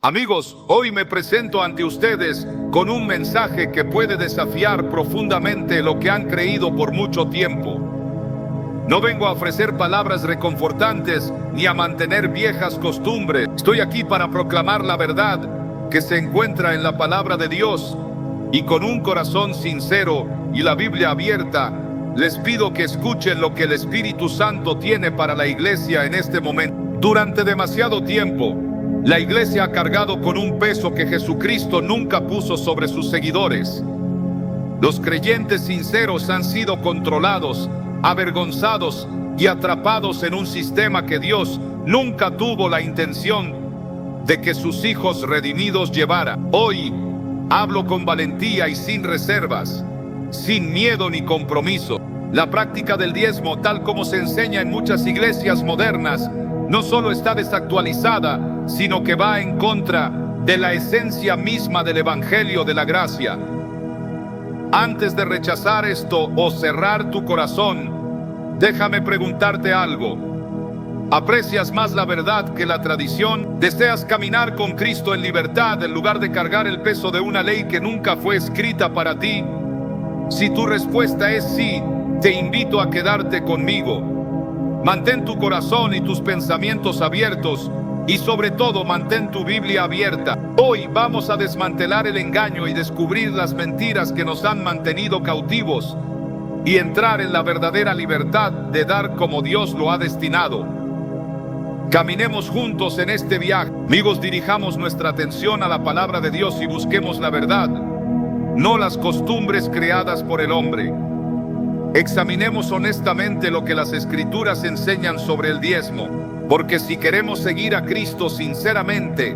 Amigos, hoy me presento ante ustedes con un mensaje que puede desafiar profundamente lo que han creído por mucho tiempo. No vengo a ofrecer palabras reconfortantes ni a mantener viejas costumbres. Estoy aquí para proclamar la verdad que se encuentra en la palabra de Dios, y con un corazón sincero y la Biblia abierta, les pido que escuchen lo que el Espíritu Santo tiene para la iglesia en este momento. Durante demasiado tiempo, la iglesia ha cargado con un peso que Jesucristo nunca puso sobre sus seguidores. Los creyentes sinceros han sido controlados, avergonzados y atrapados en un sistema que Dios nunca tuvo la intención de que sus hijos redimidos llevaran. Hoy hablo con valentía y sin reservas, sin miedo ni compromiso. La práctica del diezmo, tal como se enseña en muchas iglesias modernas, no solo está desactualizada, sino que va en contra de la esencia misma del Evangelio de la gracia. Antes de rechazar esto o cerrar tu corazón, déjame preguntarte algo. ¿Aprecias más la verdad que la tradición? ¿Deseas caminar con Cristo en libertad en lugar de cargar el peso de una ley que nunca fue escrita para ti? Si tu respuesta es sí, te invito a quedarte conmigo. Mantén tu corazón y tus pensamientos abiertos, y sobre todo mantén tu Biblia abierta. Hoy vamos a desmantelar el engaño y descubrir las mentiras que nos han mantenido cautivos y entrar en la verdadera libertad de dar como Dios lo ha destinado. Caminemos juntos en este viaje. Amigos, dirijamos nuestra atención a la palabra de Dios y busquemos la verdad, no las costumbres creadas por el hombre. Examinemos honestamente lo que las Escrituras enseñan sobre el diezmo, porque si queremos seguir a Cristo sinceramente,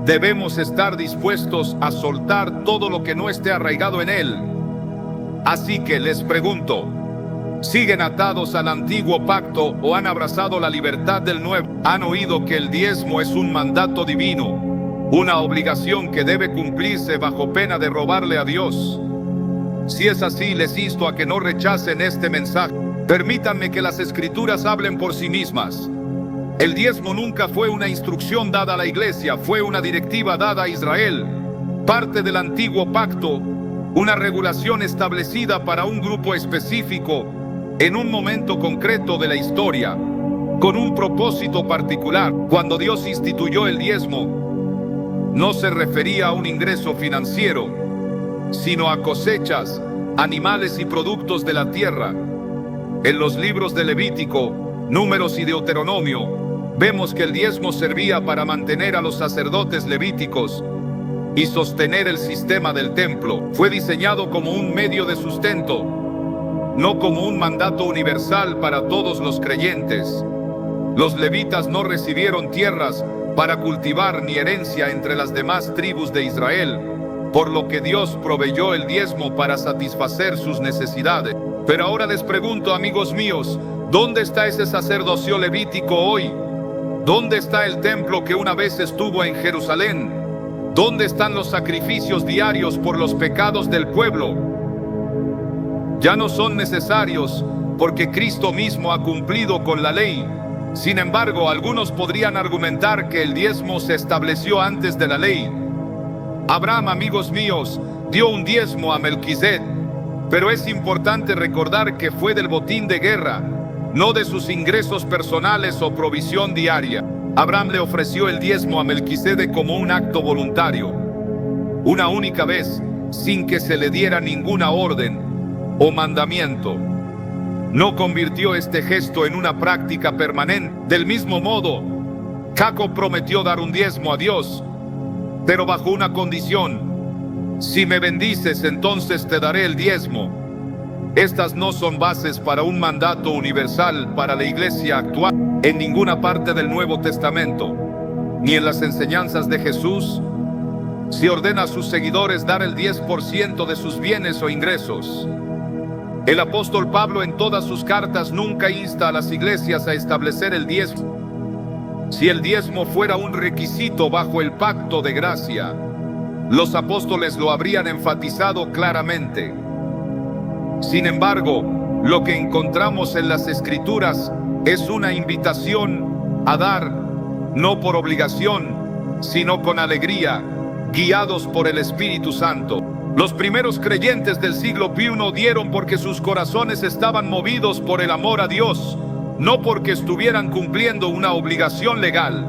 debemos estar dispuestos a soltar todo lo que no esté arraigado en Él. Así que les pregunto, ¿siguen atados al antiguo pacto o han abrazado la libertad del nuevo? ¿Han oído que el diezmo es un mandato divino, una obligación que debe cumplirse bajo pena de robarle a Dios? Si es así, les insto a que no rechacen este mensaje. Permítanme que las Escrituras hablen por sí mismas. El diezmo nunca fue una instrucción dada a la iglesia, fue una directiva dada a Israel, parte del antiguo pacto, una regulación establecida para un grupo específico en un momento concreto de la historia, con un propósito particular. Cuando Dios instituyó el diezmo, no se refería a un ingreso financiero, sino a cosechas, animales y productos de la tierra. En los libros de Levítico, Números y Deuteronomio, vemos que el diezmo servía para mantener a los sacerdotes levíticos y sostener el sistema del templo. Fue diseñado como un medio de sustento, no como un mandato universal para todos los creyentes. Los levitas no recibieron tierras para cultivar ni herencia entre las demás tribus de Israel, por lo que Dios proveyó el diezmo para satisfacer sus necesidades. Pero ahora les pregunto, amigos míos, ¿dónde está ese sacerdocio levítico hoy? ¿Dónde está el templo que una vez estuvo en Jerusalén? ¿Dónde están los sacrificios diarios por los pecados del pueblo? Ya no son necesarios porque Cristo mismo ha cumplido con la ley. Sin embargo, algunos podrían argumentar que el diezmo se estableció antes de la ley. Abraham, amigos míos, dio un diezmo a Melquisedec, pero es importante recordar que fue del botín de guerra, no de sus ingresos personales o provisión diaria. Abraham le ofreció el diezmo a Melquisedec como un acto voluntario, una única vez, sin que se le diera ninguna orden o mandamiento. No convirtió este gesto en una práctica permanente. Del mismo modo, Jacob prometió dar un diezmo a Dios, pero bajo una condición: si me bendices, entonces te daré el diezmo. Estas no son bases para un mandato universal para la iglesia actual. En ninguna parte del Nuevo Testamento, ni en las enseñanzas de Jesús, se ordena a sus seguidores dar el 10% de sus bienes o ingresos. El apóstol Pablo en todas sus cartas nunca insta a las iglesias a establecer el diezmo. Si el diezmo fuera un requisito bajo el pacto de gracia, los apóstoles lo habrían enfatizado claramente. Sin embargo, lo que encontramos en las Escrituras es una invitación a dar, no por obligación, sino con alegría, guiados por el Espíritu Santo. Los primeros creyentes del siglo I dieron porque sus corazones estaban movidos por el amor a Dios, no porque estuvieran cumpliendo una obligación legal.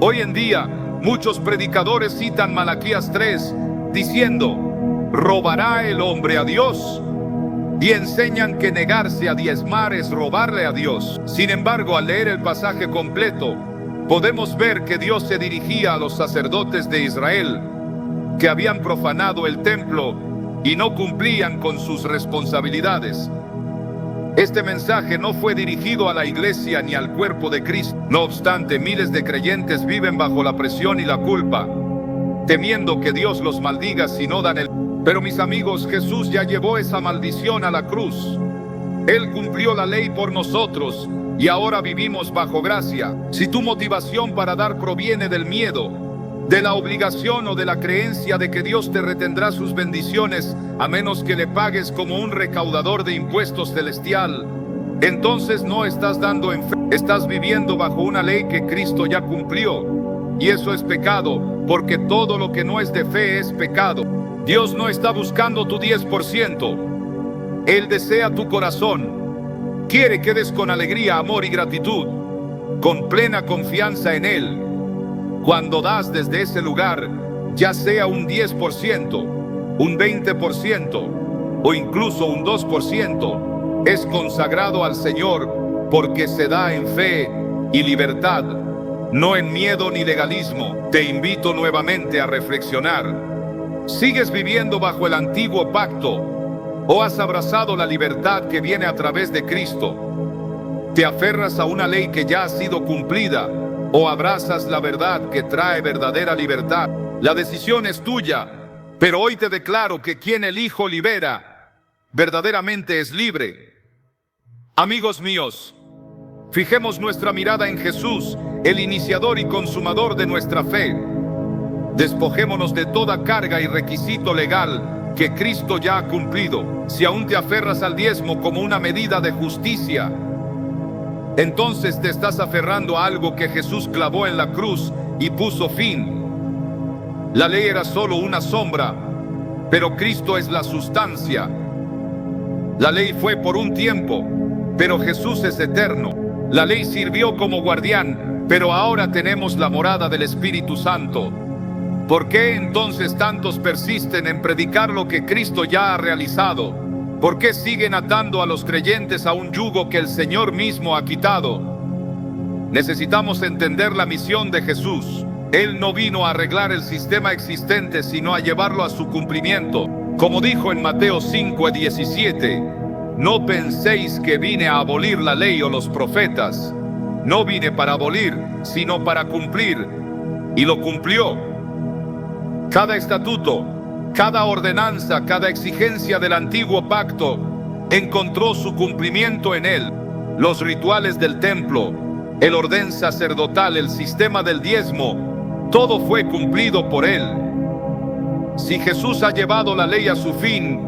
Hoy en día, muchos predicadores citan Malaquías 3, diciendo, ¿robará el hombre a Dios? Y enseñan que negarse a diezmar es robarle a Dios. Sin embargo, al leer el pasaje completo, podemos ver que Dios se dirigía a los sacerdotes de Israel, que habían profanado el templo y no cumplían con sus responsabilidades. Este mensaje no fue dirigido a la iglesia ni al cuerpo de Cristo. No obstante, miles de creyentes viven bajo la presión y la culpa, temiendo que Dios los maldiga si no dan el... Pero mis amigos, Jesús ya llevó esa maldición a la cruz. Él cumplió la ley por nosotros y ahora vivimos bajo gracia. Si tu motivación para dar proviene del miedo, de la obligación o de la creencia de que Dios te retendrá sus bendiciones a menos que le pagues como un recaudador de impuestos celestial, entonces no estás dando en fe, estás viviendo bajo una ley que Cristo ya cumplió. Y eso es pecado, porque todo lo que no es de fe es pecado. Dios no está buscando tu 10%. Él desea tu corazón. Quiere que des con alegría, amor y gratitud, con plena confianza en Él. Cuando das desde ese lugar, ya sea un 10%, un 20% o incluso un 2%, es consagrado al Señor porque se da en fe y libertad, no en miedo ni legalismo. Te invito nuevamente a reflexionar. ¿Sigues viviendo bajo el antiguo pacto o has abrazado la libertad que viene a través de Cristo? ¿Te aferras a una ley que ya ha sido cumplida o abrazas la verdad que trae verdadera libertad? La decisión es tuya, pero hoy te declaro que quien el Hijo libera, verdaderamente es libre. Amigos míos, fijemos nuestra mirada en Jesús, el iniciador y consumador de nuestra fe. Despojémonos de toda carga y requisito legal que Cristo ya ha cumplido. Si aún te aferras al diezmo como una medida de justicia, entonces te estás aferrando a algo que Jesús clavó en la cruz y puso fin. La ley era solo una sombra, pero Cristo es la sustancia. La ley fue por un tiempo, pero Jesús es eterno. La ley sirvió como guardián, pero ahora tenemos la morada del Espíritu Santo. ¿Por qué entonces tantos persisten en predicar lo que Cristo ya ha realizado? ¿Por qué siguen atando a los creyentes a un yugo que el Señor mismo ha quitado? Necesitamos entender la misión de Jesús. Él no vino a arreglar el sistema existente, sino a llevarlo a su cumplimiento. Como dijo en Mateo 5:17, no penséis que vine a abolir la ley o los profetas. No vine para abolir, sino para cumplir. Y lo cumplió. Cada estatuto, cada ordenanza, cada exigencia del antiguo pacto encontró su cumplimiento en él. Los rituales del templo, el orden sacerdotal, el sistema del diezmo, todo fue cumplido por él. Si Jesús ha llevado la ley a su fin,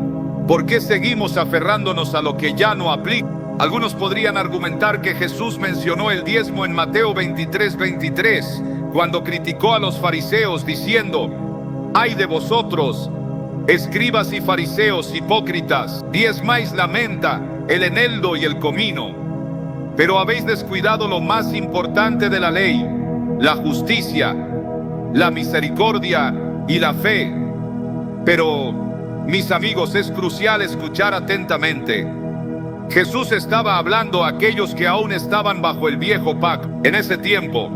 ¿por qué seguimos aferrándonos a lo que ya no aplica? Algunos podrían argumentar que Jesús mencionó el diezmo en Mateo 23:23, cuando criticó a los fariseos diciendo: ¡ay de vosotros, escribas y fariseos hipócritas! Diezmáis la menta, el eneldo y el comino, pero habéis descuidado lo más importante de la ley, la justicia, la misericordia y la fe. Pero, mis amigos, es crucial escuchar atentamente. Jesús estaba hablando a aquellos que aún estaban bajo el viejo pacto. En ese tiempo,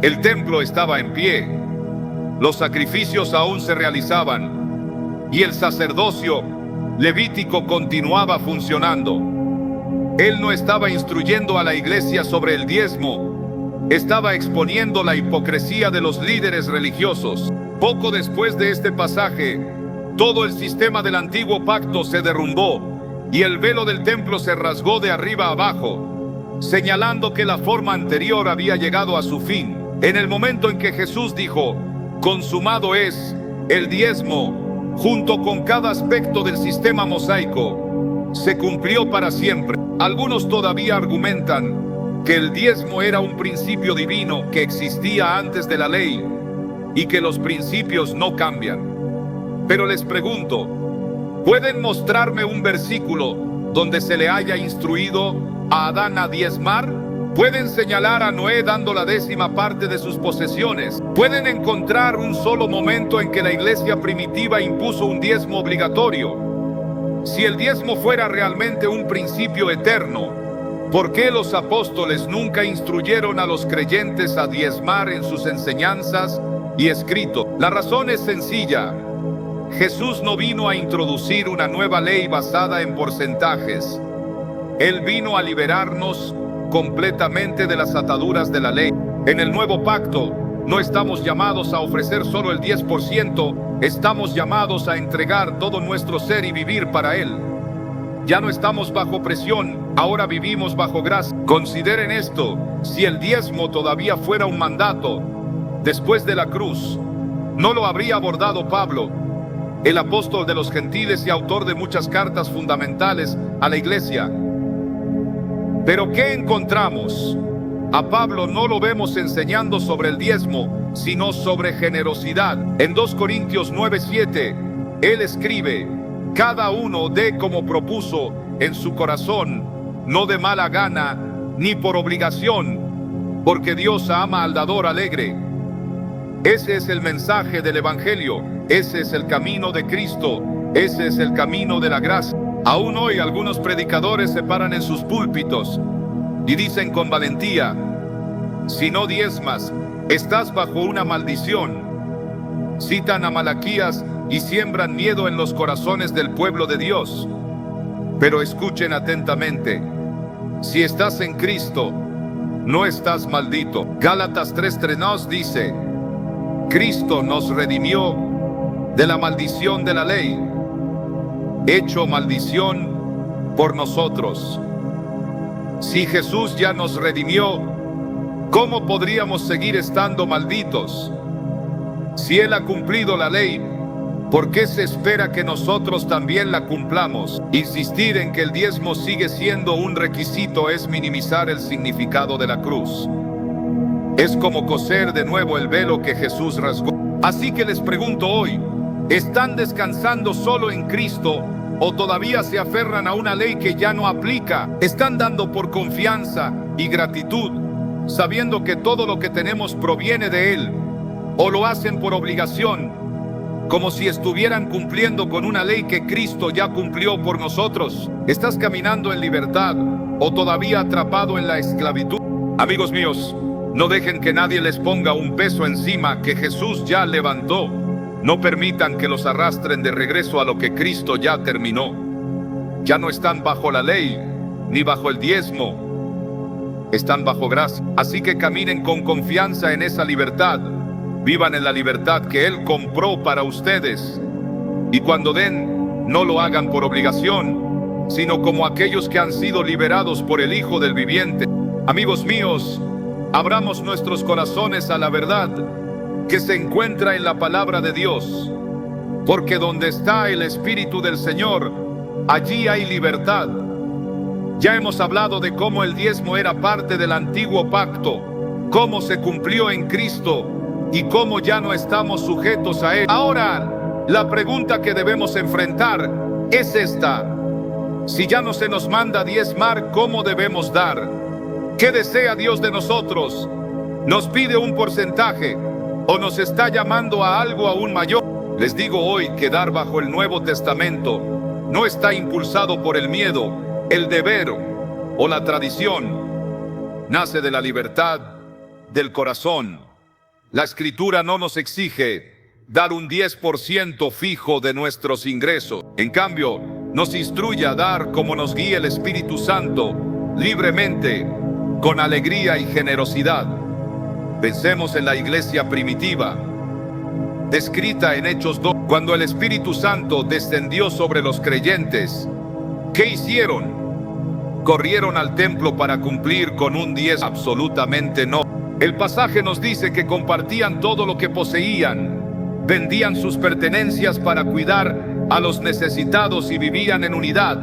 el templo estaba en pie. Los sacrificios aún se realizaban y el sacerdocio levítico continuaba funcionando. Él no estaba instruyendo a la iglesia sobre el diezmo, estaba exponiendo la hipocresía de los líderes religiosos. Poco después de este pasaje, todo el sistema del antiguo pacto se derrumbó y el velo del templo se rasgó de arriba a abajo, señalando que la forma anterior había llegado a su fin. En el momento en que Jesús dijo: consumado es, el diezmo, junto con cada aspecto del sistema mosaico, se cumplió para siempre. Algunos todavía argumentan que el diezmo era un principio divino que existía antes de la ley y que los principios no cambian. Pero les pregunto, ¿pueden mostrarme un versículo donde se le haya instruido a Adán a diezmar? ¿Pueden señalar a Noé dando la 10ª parte de sus posesiones? ¿Pueden encontrar un solo momento en que la iglesia primitiva impuso un diezmo obligatorio? Si el diezmo fuera realmente un principio eterno, ¿por qué los apóstoles nunca instruyeron a los creyentes a diezmar en sus enseñanzas y escritos? La razón es sencilla. Jesús no vino a introducir una nueva ley basada en porcentajes. Él vino a liberarnos completamente de las ataduras de la ley. En el nuevo pacto, no estamos llamados a ofrecer solo el 10%, estamos llamados a entregar todo nuestro ser y vivir para Él. Ya no estamos bajo presión, ahora vivimos bajo gracia. Consideren esto, si el diezmo todavía fuera un mandato, después de la cruz, no lo habría abordado Pablo, el apóstol de los gentiles y autor de muchas cartas fundamentales a la iglesia. Pero ¿qué encontramos? A Pablo no lo vemos enseñando sobre el diezmo, sino sobre generosidad. En 2 Corintios 9:7, él escribe: cada uno dé como propuso en su corazón, no de mala gana, ni por obligación, porque Dios ama al dador alegre. Ese es el mensaje del Evangelio, ese es el camino de Cristo, ese es el camino de la gracia. Aún hoy algunos predicadores se paran en sus púlpitos y dicen con valentía: si no diezmas, estás bajo una maldición. Citan a Malaquías y siembran miedo en los corazones del pueblo de Dios. Pero escuchen atentamente: si estás en Cristo, no estás maldito. Gálatas 3:3 nos dice: Cristo nos redimió de la maldición de la ley, hecho maldición por nosotros. Si Jesús ya nos redimió, ¿cómo podríamos seguir estando malditos? Si Él ha cumplido la ley, ¿por qué se espera que nosotros también la cumplamos? Insistir en que el diezmo sigue siendo un requisito es minimizar el significado de la cruz. Es como coser de nuevo el velo que Jesús rasgó. Así que les pregunto hoy, ¿están descansando solo en Cristo o todavía se aferran a una ley que ya no aplica? ¿Están dando por confianza y gratitud, sabiendo que todo lo que tenemos proviene de Él? ¿O lo hacen por obligación, como si estuvieran cumpliendo con una ley que Cristo ya cumplió por nosotros? ¿Estás caminando en libertad o todavía atrapado en la esclavitud? Amigos míos, no dejen que nadie les ponga un peso encima que Jesús ya levantó. No permitan que los arrastren de regreso a lo que Cristo ya terminó. Ya no están bajo la ley, ni bajo el diezmo. Están bajo gracia. Así que caminen con confianza en esa libertad. Vivan en la libertad que Él compró para ustedes. Y cuando den, no lo hagan por obligación, sino como aquellos que han sido liberados por el Hijo del Viviente. Amigos míos, abramos nuestros corazones a la verdad que se encuentra en la palabra de Dios, porque donde está el Espíritu del Señor, allí hay libertad. Ya hemos hablado de cómo el diezmo era parte del antiguo pacto, cómo se cumplió en Cristo y cómo ya no estamos sujetos a Él. Ahora, la pregunta que debemos enfrentar es esta: si ya no se nos manda diezmar, ¿cómo debemos dar? ¿Qué desea Dios de nosotros? ¿Nos pide un porcentaje o nos está llamando a algo aún mayor? Les digo hoy que dar bajo el Nuevo Testamento no está impulsado por el miedo, el deber o la tradición. Nace de la libertad del corazón. La Escritura no nos exige dar un 10% fijo de nuestros ingresos. En cambio, nos instruye a dar como nos guíe el Espíritu Santo, libremente, con alegría y generosidad. Pensemos en la iglesia primitiva, descrita en Hechos 2, cuando el Espíritu Santo descendió sobre los creyentes. ¿Qué hicieron? ¿Corrieron al templo para cumplir con un 10? Absolutamente no. El pasaje nos dice que compartían todo lo que poseían, vendían sus pertenencias para cuidar a los necesitados y vivían en unidad.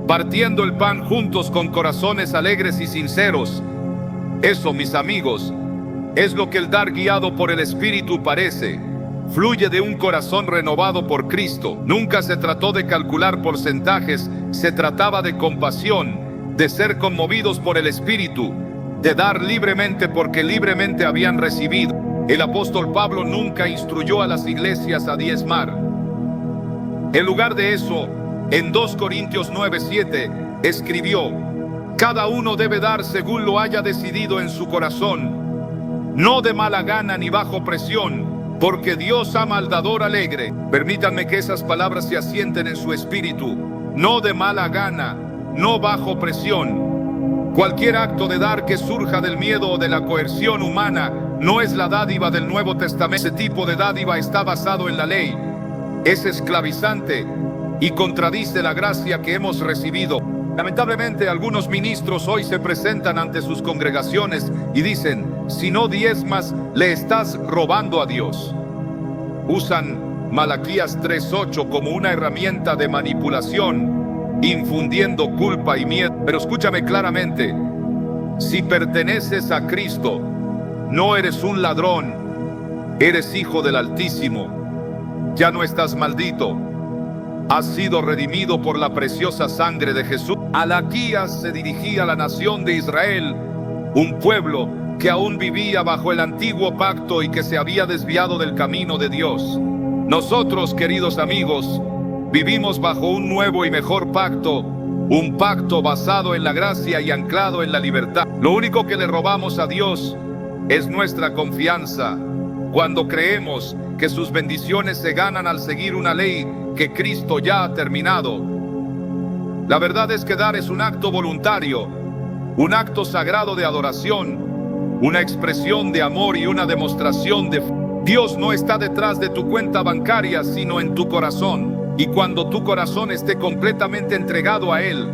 partiendo el pan juntos con corazones alegres y sinceros. Eso, mis amigos, es lo que el dar guiado por el Espíritu parece. Fluye de un corazón renovado por Cristo. Nunca se trató de calcular porcentajes, se trataba de compasión, de ser conmovidos por el Espíritu, de dar libremente porque libremente habían recibido. El apóstol Pablo nunca instruyó a las iglesias a diezmar. En lugar de eso, en 2 Corintios 9:7 escribió: cada uno debe dar según lo haya decidido en su corazón, no de mala gana ni bajo presión, porque Dios ama al dador alegre. Permítanme que esas palabras se asienten en su espíritu. No de mala gana, no bajo presión. Cualquier acto de dar que surja del miedo o de la coerción humana no es la dádiva del Nuevo Testamento. Ese tipo de dádiva está basado en la ley. Es esclavizante y contradice la gracia que hemos recibido. Lamentablemente, algunos ministros hoy se presentan ante sus congregaciones y dicen: si no diezmas, le estás robando a Dios. Usan Malaquías 3:8 como una herramienta de manipulación, infundiendo culpa y miedo. Pero escúchame claramente: si perteneces a Cristo, no eres un ladrón, eres hijo del Altísimo. Ya no estás maldito. Has sido redimido por la preciosa sangre de Jesús. Malaquías se dirigía a la nación de Israel, un pueblo que aún vivía bajo el antiguo pacto y que se había desviado del camino de Dios. Nosotros, queridos amigos, vivimos bajo un nuevo y mejor pacto, un pacto basado en la gracia y anclado en la libertad. Lo único que le robamos a Dios es nuestra confianza, cuando creemos que sus bendiciones se ganan al seguir una ley que Cristo ya ha terminado. La verdad es que dar es un acto voluntario, un acto sagrado de adoración, una expresión de amor y una demostración de fe. Dios no está detrás de tu cuenta bancaria, sino en tu corazón. Y cuando tu corazón esté completamente entregado a Él,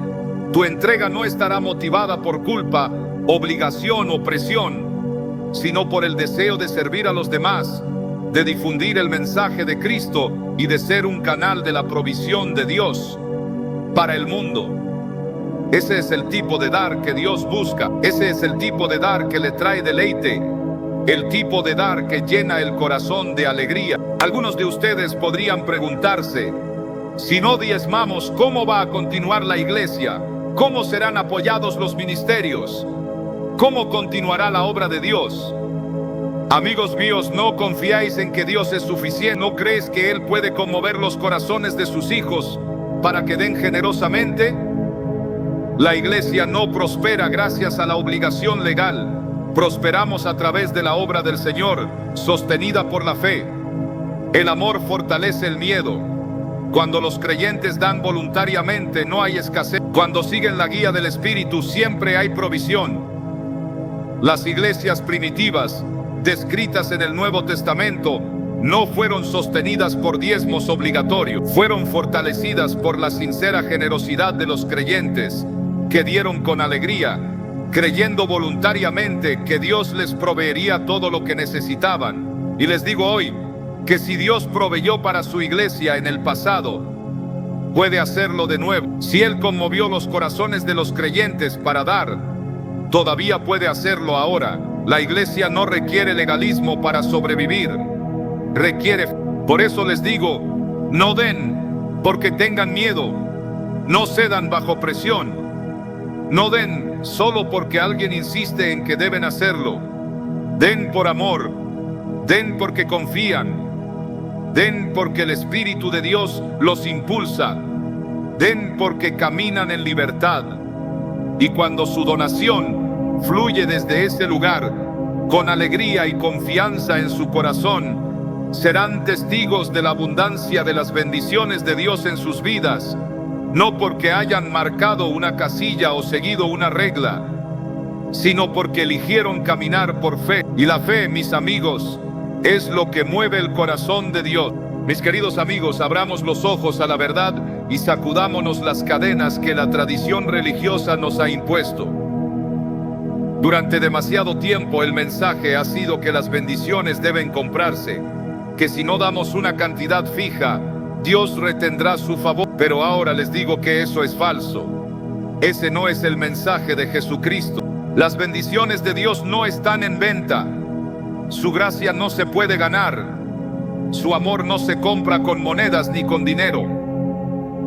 tu entrega no estará motivada por culpa, obligación o presión, sino por el deseo de servir a los demás, de difundir el mensaje de Cristo y de ser un canal de la provisión de Dios para el mundo. Ese es el tipo de dar que Dios busca. Ese es el tipo de dar que le trae deleite, el tipo de dar que llena el corazón de alegría. Algunos de ustedes podrían preguntarse: si no diezmamos, ¿cómo va a continuar la iglesia? ¿Cómo serán apoyados los ministerios? ¿Cómo continuará la obra de Dios? Amigos míos, no confiáis en que Dios es suficiente. ¿No crees que Él puede conmover los corazones de sus hijos para que den generosamente? La iglesia no prospera gracias a la obligación legal. Prosperamos a través de la obra del Señor, sostenida por la fe. El amor fortalece el miedo. Cuando los creyentes dan voluntariamente, no hay escasez. Cuando siguen la guía del Espíritu, siempre hay provisión. Las iglesias primitivas, descritas en el Nuevo Testamento, no fueron sostenidas por diezmos obligatorios. Fueron fortalecidas por la sincera generosidad de los creyentes, que dieron con alegría, creyendo voluntariamente que Dios les proveería todo lo que necesitaban. Y les digo hoy que si Dios proveyó para su iglesia en el pasado, puede hacerlo de nuevo. Si Él conmovió los corazones de los creyentes para dar, todavía puede hacerlo ahora. La iglesia no requiere legalismo para sobrevivir, requiere. Por eso les digo: no den porque tengan miedo, no cedan bajo presión, no den solo porque alguien insiste en que deben hacerlo. Den por amor, den porque confían, den porque el Espíritu de Dios los impulsa, den porque caminan en libertad. Y cuando su donación fluye desde ese lugar, con alegría y confianza en su corazón, serán testigos de la abundancia de las bendiciones de Dios en sus vidas, no porque hayan marcado una casilla o seguido una regla, sino porque eligieron caminar por fe. Y la fe, mis amigos, es lo que mueve el corazón de Dios. Mis queridos amigos, abramos los ojos a la verdad y sacudámonos las cadenas que la tradición religiosa nos ha impuesto. Durante demasiado tiempo el mensaje ha sido que las bendiciones deben comprarse, que si no damos una cantidad fija, Dios retendrá su favor. Pero ahora les digo que eso es falso. Ese no es el mensaje de Jesucristo. Las bendiciones de Dios no están en venta. Su gracia no se puede ganar. Su amor no se compra con monedas ni con dinero.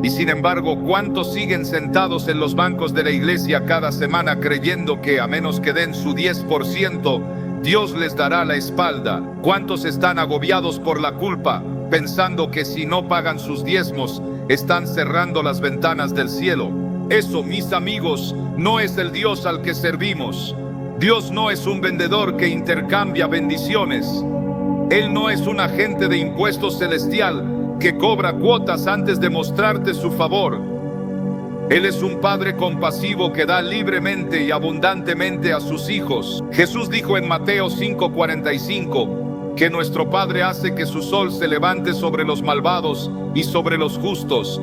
Y sin embargo, ¿cuántos siguen sentados en los bancos de la iglesia cada semana creyendo que a menos que den su 10%, Dios les dará la espalda? ¿Cuántos están agobiados por la culpa, pensando que si no pagan sus diezmos, están cerrando las ventanas del cielo? Eso, mis amigos, no es el Dios al que servimos. Dios no es un vendedor que intercambia bendiciones. Él no es un agente de impuestos celestial que cobra cuotas antes de mostrarte su favor. Él es un Padre compasivo que da libremente y abundantemente a sus hijos. Jesús dijo en Mateo 5:45 que nuestro Padre hace que su sol se levante sobre los malvados y sobre los justos,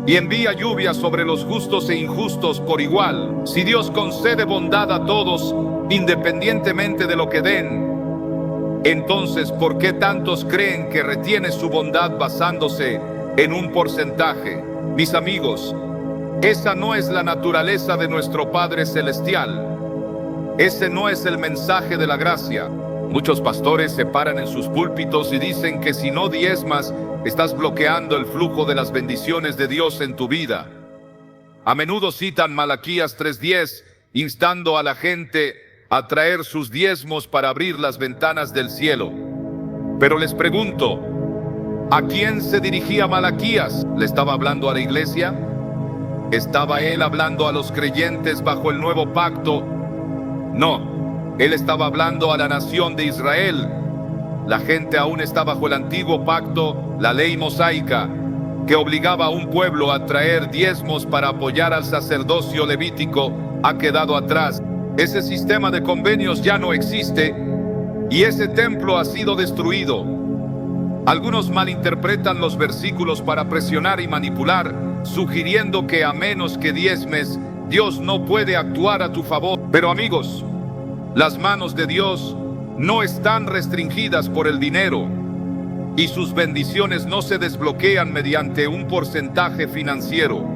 y envía lluvia sobre los justos e injustos por igual. Si Dios concede bondad a todos, independientemente de lo que den, entonces, ¿por qué tantos creen que retiene su bondad basándose en un porcentaje? Mis amigos, esa no es la naturaleza de nuestro Padre Celestial. Ese no es el mensaje de la gracia. Muchos pastores se paran en sus púlpitos y dicen que si no diezmas, estás bloqueando el flujo de las bendiciones de Dios en tu vida. A menudo citan Malaquías 3:10, instando a la gente a traer sus diezmos para abrir las ventanas del cielo. Pero les pregunto, ¿a quién se dirigía Malaquías? ¿Le estaba hablando a la iglesia? ¿Estaba él hablando a los creyentes bajo el nuevo pacto? No, él estaba hablando a la nación de Israel. La gente aún está bajo el antiguo pacto, la ley mosaica, que obligaba a un pueblo a traer diezmos para apoyar al sacerdocio levítico, ha quedado atrás. Ese sistema de convenios ya no existe y ese templo ha sido destruido. Algunos malinterpretan los versículos para presionar y manipular, sugiriendo que a menos que diezmes, Dios no puede actuar a tu favor. Pero amigos, las manos de Dios no están restringidas por el dinero y sus bendiciones no se desbloquean mediante un porcentaje financiero.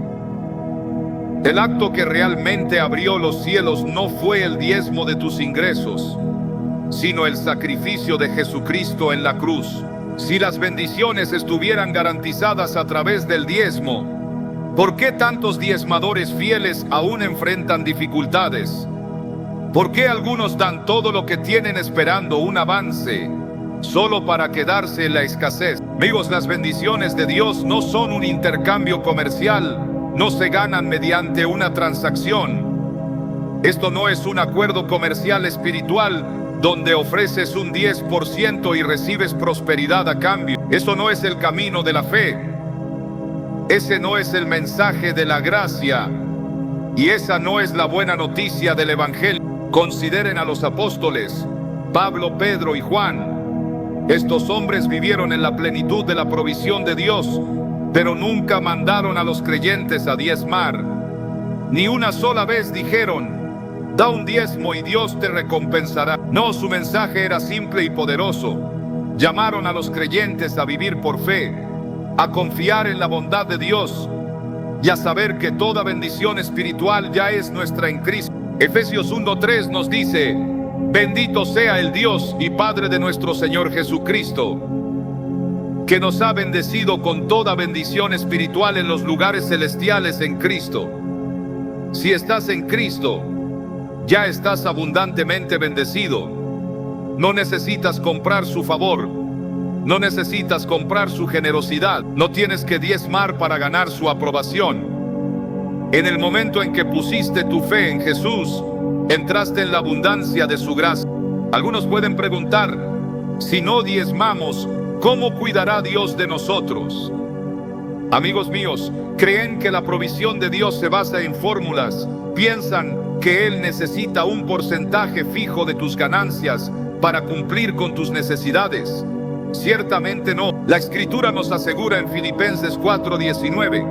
El acto que realmente abrió los cielos no fue el diezmo de tus ingresos, sino el sacrificio de Jesucristo en la cruz. Si las bendiciones estuvieran garantizadas a través del diezmo, ¿por qué tantos diezmadores fieles aún enfrentan dificultades? ¿Por qué algunos dan todo lo que tienen esperando un avance, solo para quedarse en la escasez? Amigos, las bendiciones de Dios no son un intercambio comercial. No se ganan mediante una transacción. Esto no es un acuerdo comercial espiritual donde ofreces un 10% y recibes prosperidad a cambio. Eso no es el camino de la fe. Ese no es el mensaje de la gracia. Y esa no es la buena noticia del Evangelio. Consideren a los apóstoles, Pablo, Pedro y Juan. Estos hombres vivieron en la plenitud de la provisión de Dios, pero nunca mandaron a los creyentes a diezmar. Ni una sola vez dijeron, da un diezmo y Dios te recompensará. No, su mensaje era simple y poderoso. Llamaron a los creyentes a vivir por fe, a confiar en la bondad de Dios y a saber que toda bendición espiritual ya es nuestra en Cristo. Efesios 1:3 nos dice, bendito sea el Dios y Padre de nuestro Señor Jesucristo, que nos ha bendecido con toda bendición espiritual en los lugares celestiales en Cristo. Si estás en Cristo, ya estás abundantemente bendecido. No necesitas comprar su favor, no necesitas comprar su generosidad, no tienes que diezmar para ganar su aprobación. En el momento en que pusiste tu fe en Jesús, entraste en la abundancia de su gracia. Algunos pueden preguntar, si no diezmamos, ¿cómo cuidará Dios de nosotros? Amigos míos, creen que la provisión de Dios se basa en fórmulas. Piensan que Él necesita un porcentaje fijo de tus ganancias para cumplir con tus necesidades. Ciertamente no. La Escritura nos asegura en Filipenses 4:19,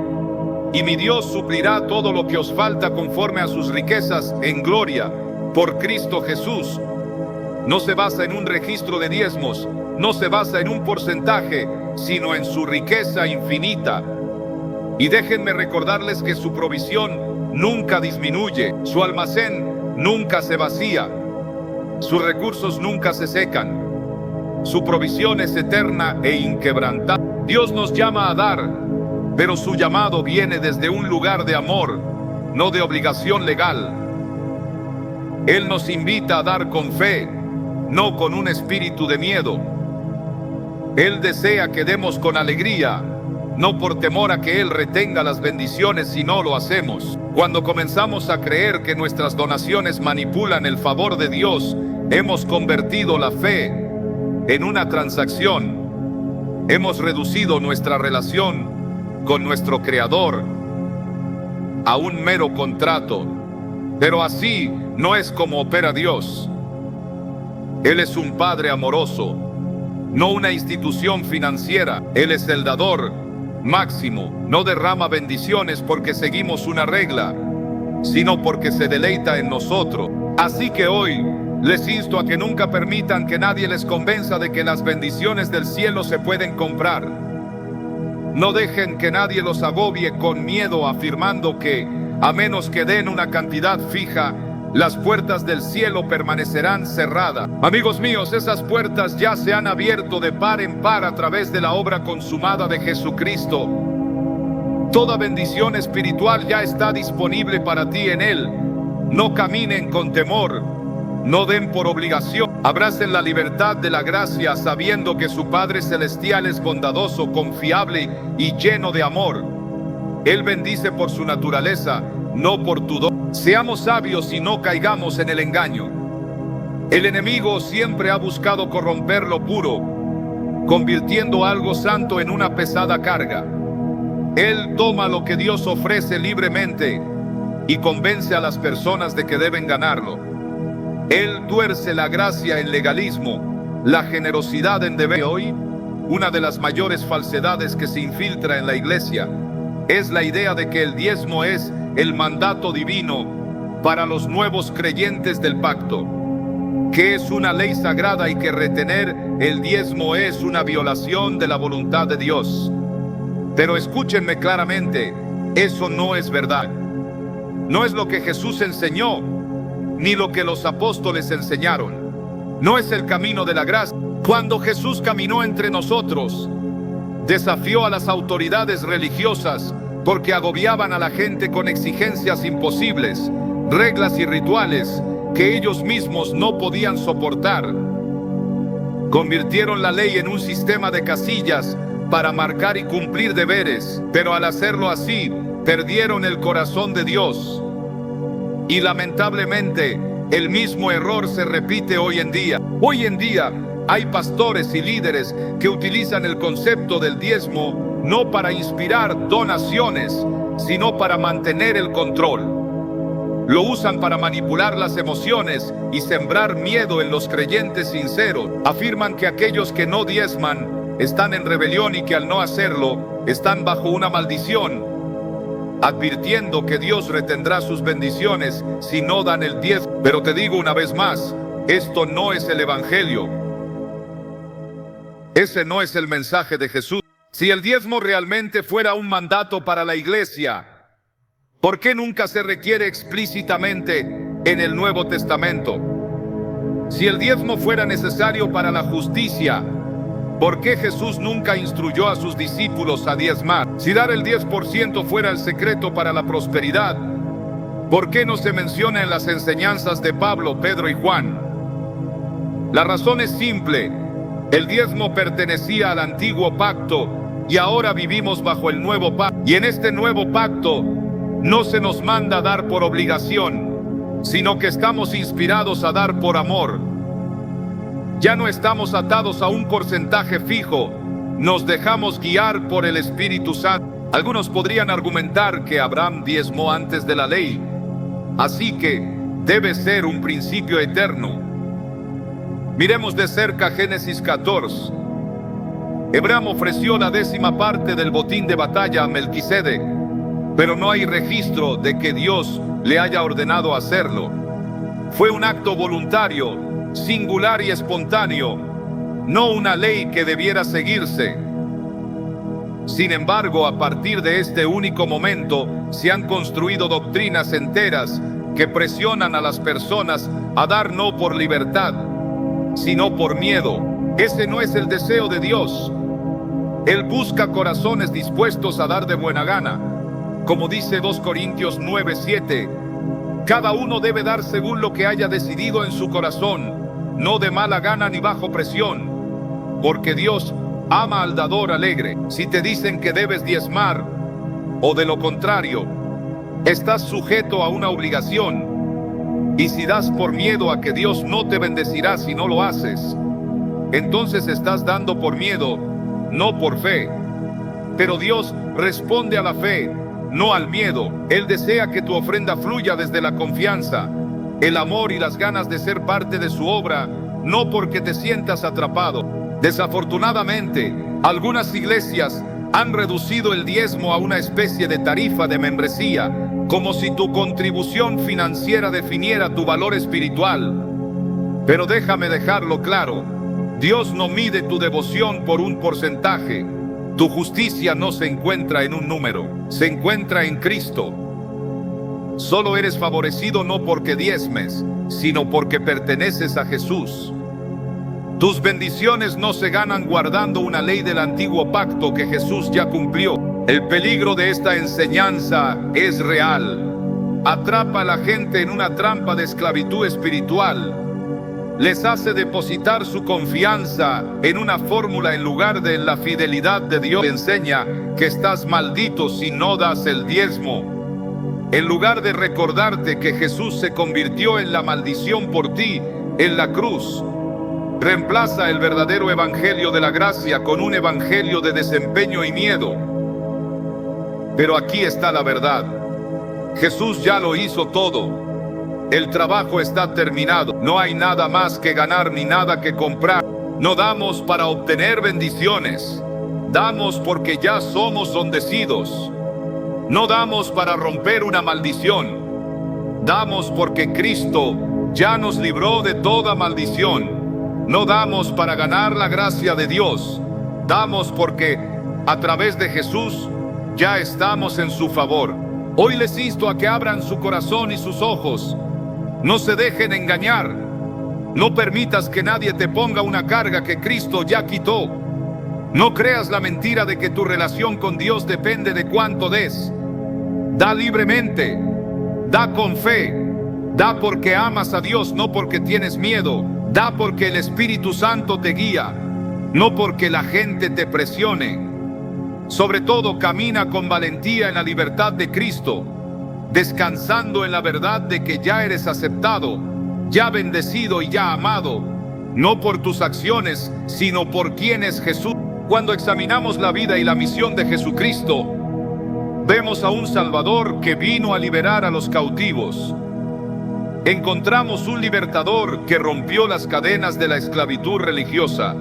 y mi Dios suplirá todo lo que os falta conforme a sus riquezas en gloria por Cristo Jesús. No se basa en un registro de diezmos, no se basa en un porcentaje, sino en su riqueza infinita. Y déjenme recordarles que su provisión nunca disminuye, su almacén nunca se vacía, sus recursos nunca se secan, su provisión es eterna e inquebrantable. Dios nos llama a dar, pero su llamado viene desde un lugar de amor, no de obligación legal. Él nos invita a dar con fe, no con un espíritu de miedo. Él desea que demos con alegría, no por temor a que Él retenga las bendiciones si no lo hacemos. Cuando comenzamos a creer que nuestras donaciones manipulan el favor de Dios, hemos convertido la fe en una transacción. Hemos reducido nuestra relación con nuestro Creador a un mero contrato. Pero así no es como opera Dios. Él es un Padre amoroso, no una institución financiera. Él es el dador máximo. No derrama bendiciones porque seguimos una regla, sino porque se deleita en nosotros. Así que hoy les insto a que nunca permitan que nadie les convenza de que las bendiciones del cielo se pueden comprar. No dejen que nadie los agobie con miedo afirmando que, a menos que den una cantidad fija, las puertas del cielo permanecerán cerradas. Amigos míos, esas puertas ya se han abierto de par en par a través de la obra consumada de Jesucristo. Toda bendición espiritual ya está disponible para ti en Él. No caminen con temor, no den por obligación. Abracen la libertad de la gracia sabiendo que su Padre Celestial es bondadoso, confiable y lleno de amor. Él bendice por su naturaleza, no por tu don. Seamos sabios y no caigamos en el engaño. El enemigo siempre ha buscado corromper lo puro, convirtiendo algo santo en una pesada carga. Él toma lo que Dios ofrece libremente y convence a las personas de que deben ganarlo. Él tuerce la gracia en legalismo, la generosidad en deber. Hoy, una de las mayores falsedades que se infiltra en la iglesia es la idea de que el diezmo es el mandato divino para los nuevos creyentes del pacto, que es una ley sagrada y que retener el diezmo es una violación de la voluntad de Dios. Pero escúchenme claramente, eso no es verdad. No es lo que Jesús enseñó, ni lo que los apóstoles enseñaron. No es el camino de la gracia. Cuando Jesús caminó entre nosotros, desafió a las autoridades religiosas porque agobiaban a la gente con exigencias imposibles, reglas y rituales que ellos mismos no podían soportar. Convirtieron la ley en un sistema de casillas para marcar y cumplir deberes, pero al hacerlo así, perdieron el corazón de Dios. Y lamentablemente, el mismo error se repite hoy en día. Hoy en día, hay pastores y líderes que utilizan el concepto del diezmo no para inspirar donaciones, sino para mantener el control. Lo usan para manipular las emociones y sembrar miedo en los creyentes sinceros. Afirman que aquellos que no diezman están en rebelión y que al no hacerlo están bajo una maldición, advirtiendo que Dios retendrá sus bendiciones si no dan el diezmo. Pero te digo una vez más, esto no es el Evangelio. Ese no es el mensaje de Jesús. Si el diezmo realmente fuera un mandato para la iglesia, ¿por qué nunca se requiere explícitamente en el Nuevo Testamento? Si el diezmo fuera necesario para la justicia, ¿por qué Jesús nunca instruyó a sus discípulos a diezmar? Si dar el 10% fuera el secreto para la prosperidad, ¿por qué no se menciona en las enseñanzas de Pablo, Pedro y Juan? La razón es simple. El diezmo pertenecía al antiguo pacto y ahora vivimos bajo el nuevo pacto. Y en este nuevo pacto no se nos manda dar por obligación, sino que estamos inspirados a dar por amor. Ya no estamos atados a un porcentaje fijo, nos dejamos guiar por el Espíritu Santo. Algunos podrían argumentar que Abraham diezmó antes de la ley, así que debe ser un principio eterno. Miremos de cerca Génesis 14. Abraham ofreció la 10ª parte del botín de batalla a Melquisedec, pero no hay registro de que Dios le haya ordenado hacerlo. Fue un acto voluntario, singular y espontáneo, no una ley que debiera seguirse. Sin embargo, a partir de este único momento, Se han construido doctrinas enteras que presionan a las personas a dar no por libertad, sino por miedo. Ese no es el deseo de Dios. Él busca corazones dispuestos a dar de buena gana. Como dice 2 Corintios 9:7, cada uno debe dar según lo que haya decidido en su corazón, no de mala gana ni bajo presión, porque Dios ama al dador alegre. Si te dicen que debes diezmar, o de lo contrario, estás sujeto a una obligación. Y si das por miedo a que Dios no te bendecirá si no lo haces, entonces estás dando por miedo, no por fe. Pero Dios responde a la fe, no al miedo. Él desea que tu ofrenda fluya desde la confianza, el amor y las ganas de ser parte de su obra, no porque te sientas atrapado. Desafortunadamente, algunas iglesias han reducido el diezmo a una especie de tarifa de membresía, como si tu contribución financiera definiera tu valor espiritual. Pero déjame dejarlo claro, Dios no mide tu devoción por un porcentaje. Tu justicia no se encuentra en un número, se encuentra en Cristo. Solo eres favorecido no porque diezmes, sino porque perteneces a Jesús. Tus bendiciones no se ganan guardando una ley del antiguo pacto que Jesús ya cumplió. El peligro de esta enseñanza es real. Atrapa a la gente en una trampa de esclavitud espiritual. Les hace depositar su confianza en una fórmula en lugar de la fidelidad de Dios. Enseña que estás maldito si no das el diezmo. En lugar de recordarte que Jesús se convirtió en la maldición por ti en la cruz, reemplaza el verdadero evangelio de la gracia con un evangelio de desempeño y miedo. Pero aquí está la verdad. Jesús ya lo hizo todo. El trabajo está terminado. No hay nada más que ganar ni nada que comprar. No damos para obtener bendiciones. Damos porque ya somos bendecidos. No damos para romper una maldición. Damos porque Cristo ya nos libró de toda maldición. No damos para ganar la gracia de Dios. Damos porque a través de Jesús ya estamos en su favor. Hoy les insto a que abran su corazón y sus ojos. No se dejen engañar. No permitas que nadie te ponga una carga que Cristo ya quitó. No creas la mentira de que tu relación con Dios depende de cuánto des. Da libremente. Da con fe. Da porque amas a Dios, no porque tienes miedo. Da porque el Espíritu Santo te guía, no porque la gente te presione. Sobre todo, camina con valentía en la libertad de Cristo, descansando en la verdad de que ya eres aceptado, ya bendecido y ya amado, no por tus acciones, sino por quién es Jesús. Cuando examinamos la vida y la misión de Jesucristo, vemos a un Salvador que vino a liberar a los cautivos. Encontramos un libertador que rompió las cadenas de la esclavitud religiosa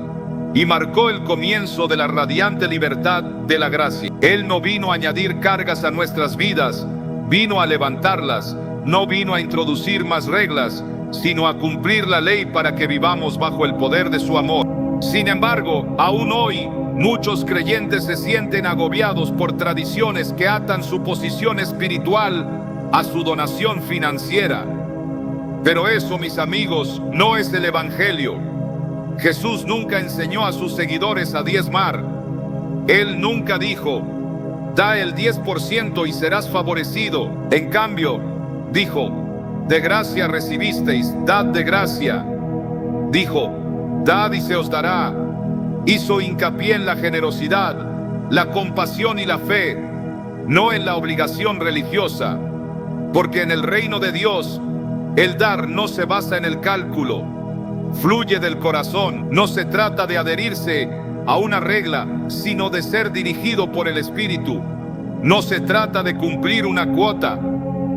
y marcó el comienzo de la radiante libertad de la gracia. Él no vino a añadir cargas a nuestras vidas, vino a levantarlas. No vino a introducir más reglas, sino a cumplir la ley para que vivamos bajo el poder de su amor. Sin embargo, aún hoy, muchos creyentes se sienten agobiados por tradiciones que atan su posición espiritual a su donación financiera. Pero eso, mis amigos, no es el evangelio. Jesús nunca enseñó a sus seguidores a diezmar. Él nunca dijo, da el 10% y serás favorecido. En cambio, dijo, de gracia recibisteis, dad de gracia. Dijo, dad y se os dará. Hizo hincapié en la generosidad, la compasión y la fe, no en la obligación religiosa. Porque en el reino de Dios, el dar no se basa en el cálculo, fluye del corazón. No se trata de adherirse a una regla, sino de ser dirigido por el Espíritu. No se trata de cumplir una cuota,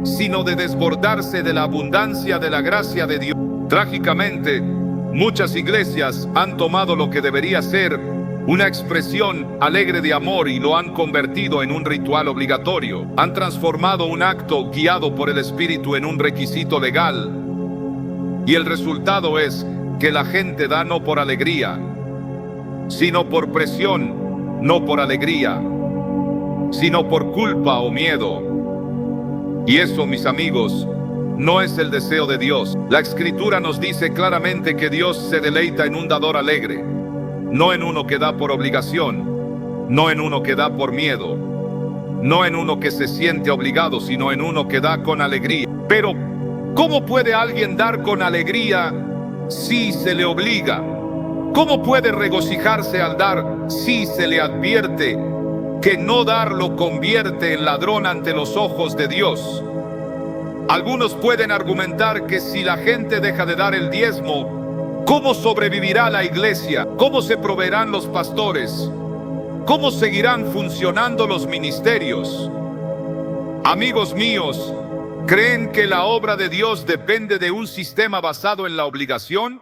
sino de desbordarse de la abundancia de la gracia de Dios. Trágicamente, muchas iglesias han tomado lo que debería ser una expresión alegre de amor y lo han convertido en un ritual obligatorio. Han transformado un acto guiado por el Espíritu en un requisito legal. Y el resultado es que la gente da no por alegría, sino por presión, no por alegría, sino por culpa o miedo. Y eso, mis amigos, no es el deseo de Dios. La Escritura nos dice claramente que Dios se deleita en un dador alegre, no en uno que da por obligación, no en uno que da por miedo, no en uno que se siente obligado, sino en uno que da con alegría. Pero, ¿cómo puede alguien dar con alegría si se le obliga? ¿Cómo puede regocijarse al dar si se le advierte que no dar lo convierte en ladrón ante los ojos de Dios? Algunos pueden argumentar que si la gente deja de dar el diezmo, ¿cómo sobrevivirá la iglesia? ¿Cómo se proveerán los pastores? ¿Cómo seguirán funcionando los ministerios? Amigos míos, ¿creen que la obra de Dios depende de un sistema basado en la obligación?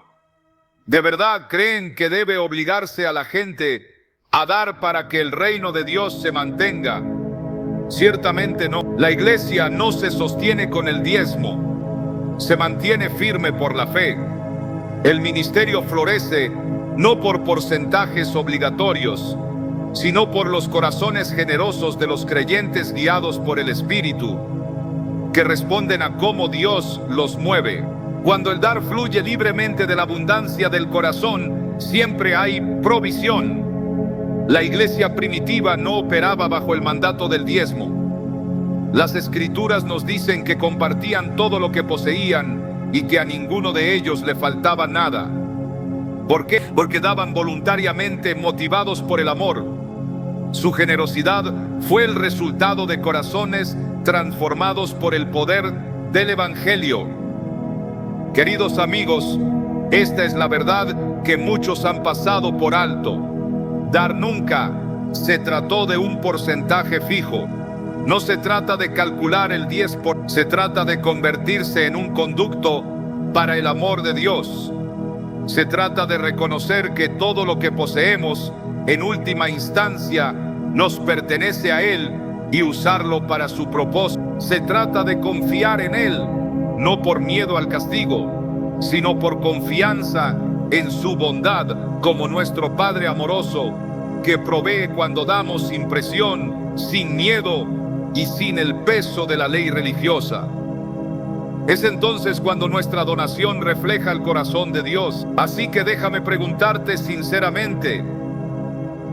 ¿De verdad creen que debe obligarse a la gente a dar para que el reino de Dios se mantenga? Ciertamente no. La iglesia no se sostiene con el diezmo, se mantiene firme por la fe. El ministerio florece no por porcentajes obligatorios, sino por los corazones generosos de los creyentes guiados por el Espíritu, que responden a cómo Dios los mueve. Cuando el dar fluye libremente de la abundancia del corazón, siempre hay provisión. La iglesia primitiva no operaba bajo el mandato del diezmo. Las Escrituras nos dicen que compartían todo lo que poseían y que a ninguno de ellos le faltaba nada. ¿Por qué? Porque daban voluntariamente, motivados por el amor. Su generosidad fue el resultado de corazones transformados por el poder del Evangelio. Queridos amigos, esta es la verdad que muchos han pasado por alto. Dar nunca se trató de un porcentaje fijo. No se trata de calcular el 10%, se trata de convertirse en un conducto para el amor de Dios. Se trata de reconocer que todo lo que poseemos, en última instancia, nos pertenece a Él y usarlo para su propósito. Se trata de confiar en Él, no por miedo al castigo, sino por confianza en su bondad, como nuestro Padre amoroso, que provee cuando damos sin presión, sin miedo y sin el peso de la ley religiosa. Es entonces cuando nuestra donación refleja el corazón de Dios. Así que déjame preguntarte sinceramente,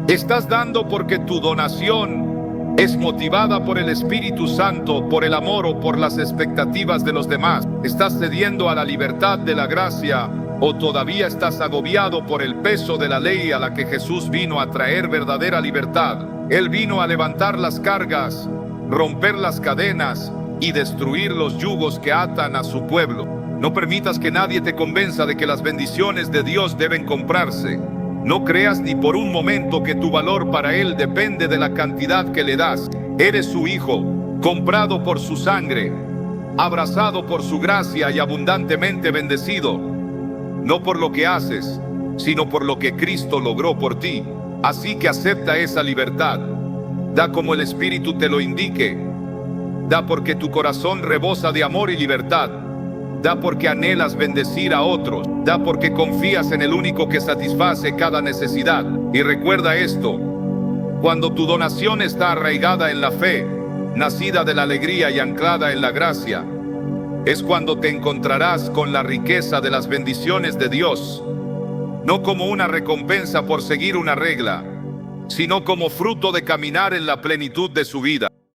¿estás dando porque tu donación es motivada por el Espíritu Santo, por el amor o por las expectativas de los demás? ¿Estás cediendo a la libertad de la gracia o todavía estás agobiado por el peso de la ley a la que Jesús vino a traer verdadera libertad? Él vino a levantar las cargas, romper las cadenas y destruir los yugos que atan a su pueblo. No permitas que nadie te convenza de que las bendiciones de Dios deben comprarse. No creas ni por un momento que tu valor para Él depende de la cantidad que le das. Eres su hijo, comprado por su sangre, abrazado por su gracia y abundantemente bendecido, no por lo que haces, sino por lo que Cristo logró por ti. Así que acepta esa libertad. Da como el Espíritu te lo indique. Da porque tu corazón rebosa de amor y libertad. Da porque anhelas bendecir a otros. Da porque confías en el único que satisface cada necesidad. Y recuerda esto: cuando tu donación está arraigada en la fe, nacida de la alegría y anclada en la gracia, es cuando te encontrarás con la riqueza de las bendiciones de Dios, no como una recompensa por seguir una regla, sino como fruto de caminar en la plenitud de su vida.